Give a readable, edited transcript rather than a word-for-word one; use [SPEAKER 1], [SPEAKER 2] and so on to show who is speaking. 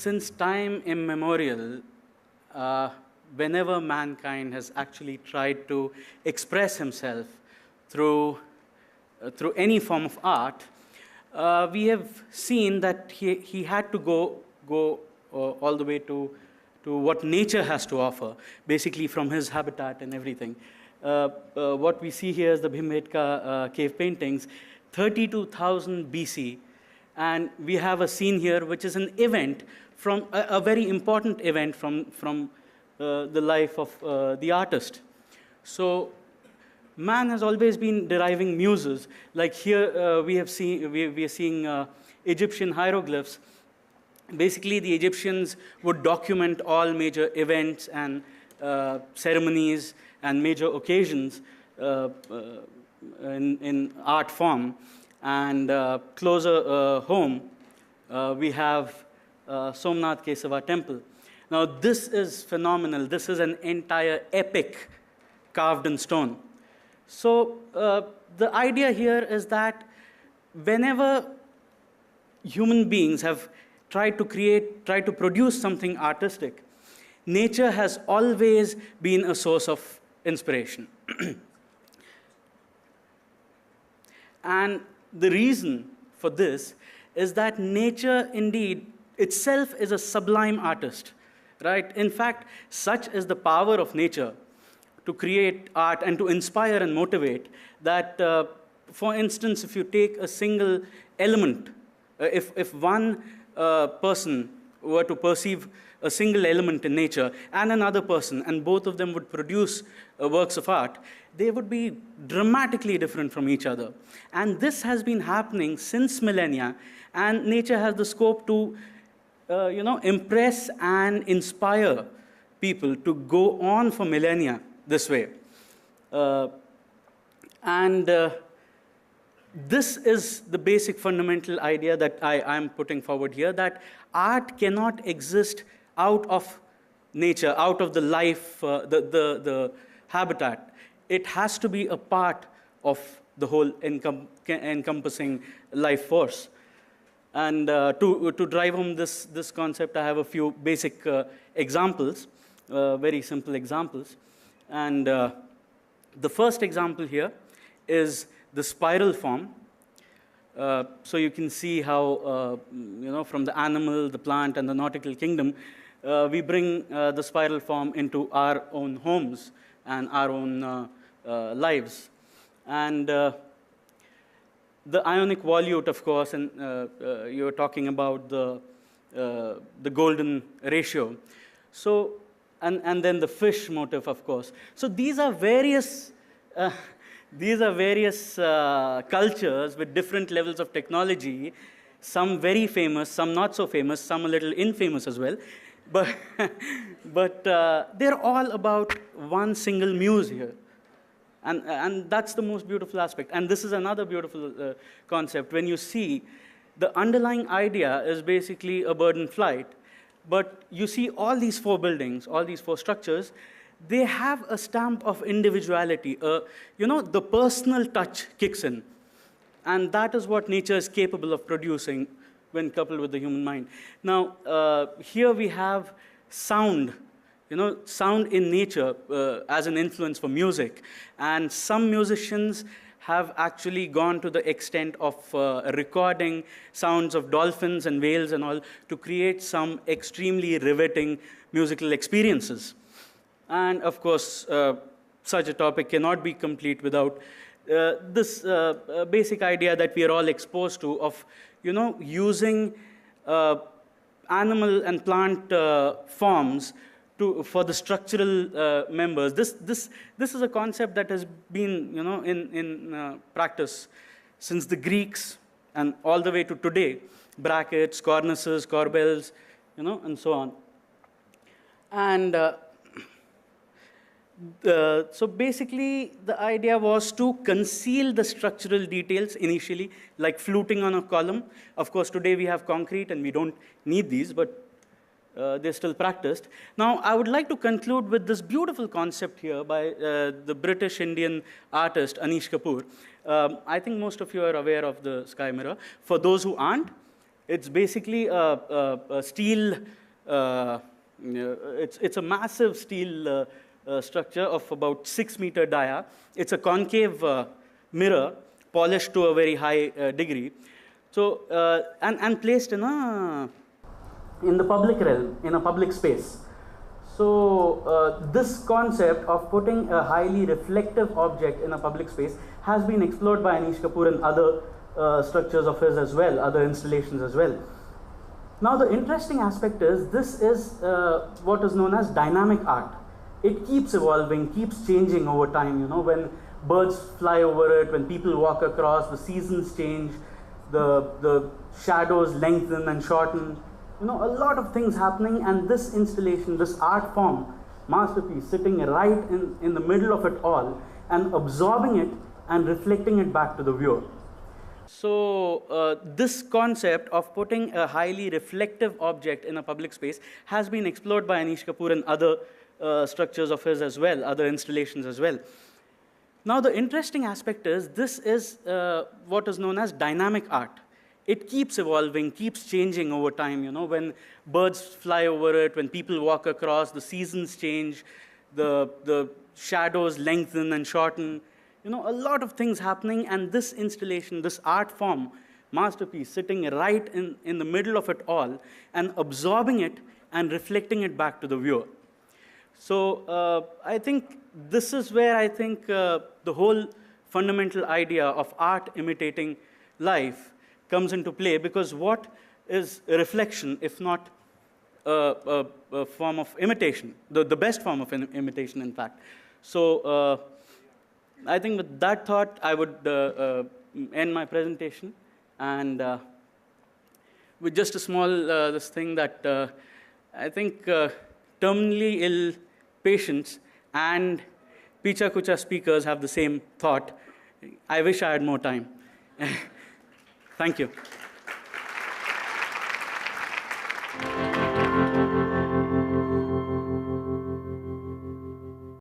[SPEAKER 1] since time immemorial, uh, whenever mankind has actually tried to express himself through, through any form of art, we have seen that he had to go all the way to what nature has to offer, basically from his habitat and everything. What we see here is the Bhimbetka cave paintings, 32,000 BC. And we have a scene here which is an event from a very important event from the life of the artist. So man has always been deriving muses. Like here we are seeing Egyptian hieroglyphs. Basically, the Egyptians would document all major events and ceremonies and major occasions in art form. And closer home, we have Somnath Kesava temple. Now, this is phenomenal. This is an entire epic carved in stone. So the idea here is that whenever human beings have tried to produce something artistic, nature has always been a source of inspiration. And the reason for this is that nature indeed itself is a sublime artist, right? In fact, such is the power of nature to create art and to inspire and motivate that, for instance, if you take a single element, if one person were to perceive a single element in nature and another person, and both of them would produce works of art, they would be dramatically different from each other. And this has been happening since millennia, and nature has the scope to impress and inspire people to go on for millennia this way. This is the basic fundamental idea that I'm putting forward here, that art cannot exist out of nature, out of the life, the habitat. It has to be a part of the whole encompassing life force. And to drive home this concept, I have a few basic examples, very simple examples. And the first example here is the spiral form. So you can see how, from the animal, the plant, and the nautical kingdom, we bring the spiral form into our own homes and our own lives. And the ionic volute, of course, and you're talking about the golden ratio. So, and then the fish motif, of course. So these are various cultures with different levels of technology, some very famous, some not so famous, some a little infamous as well. But they're all about one single muse here. And that's the most beautiful aspect. And this is another beautiful concept. When you see the underlying idea is basically a bird in flight, but you see all these four buildings, all these four structures, they have a stamp of individuality. The personal touch kicks in. And that is what nature is capable of producing when coupled with the human mind. Now, here we have sound. Sound in nature as an influence for music. And some musicians have actually gone to the extent of recording sounds of dolphins and whales and all to create some extremely riveting musical experiences. And of course, such a topic cannot be complete without this basic idea that we are all exposed to of, using animal and plant forms for the structural members. This is a concept that has been, in practice since the Greeks and all the way to today. Brackets, cornices, corbels, and so on. And so basically, the idea was to conceal the structural details initially, like fluting on a column. Of course, today we have concrete and we don't need these, but they're still practiced. Now, I would like to conclude with this beautiful concept here by the British-Indian artist Anish Kapoor. I think most of you are aware of the sky mirror. For those who aren't, It's basically a steel, it's a massive steel structure of about 6-meter dia. It's a concave mirror, polished to a very high degree. So, and placed in the public realm, in a public space. So this concept of putting a highly reflective object in a public space has been explored by Anish Kapoor and other structures of his as well, other installations as well. Now the interesting aspect is, this is what is known as dynamic art. It keeps evolving, keeps changing over time. You know, when birds fly over it, when people walk across, the seasons change, the shadows lengthen and shorten. You know, a lot of things happening, and this installation, this art form, masterpiece, sitting right in the middle of it all and absorbing it and reflecting it back to the viewer. So this concept of putting a highly reflective object in a public space has been explored by Anish Kapoor and other structures of his as well, other installations as well. Now the interesting aspect is, this is what is known as dynamic art. It keeps evolving, keeps changing over time. You know, when birds fly over it, when people walk across, the seasons change, the shadows lengthen and shorten. You know, a lot of things happening, and this installation, this art form, masterpiece, sitting right in the middle of it all and absorbing it and reflecting it back to the viewer. So I think this is where I think the whole fundamental idea of art imitating life comes into play, because what is a reflection if not a form of imitation, the best form of imitation, in fact. So I think with that thought, I would end my presentation, and with just a small this thing that I think terminally ill patients and Picha Kucha speakers have the same thought. I wish I had more time. Thank you.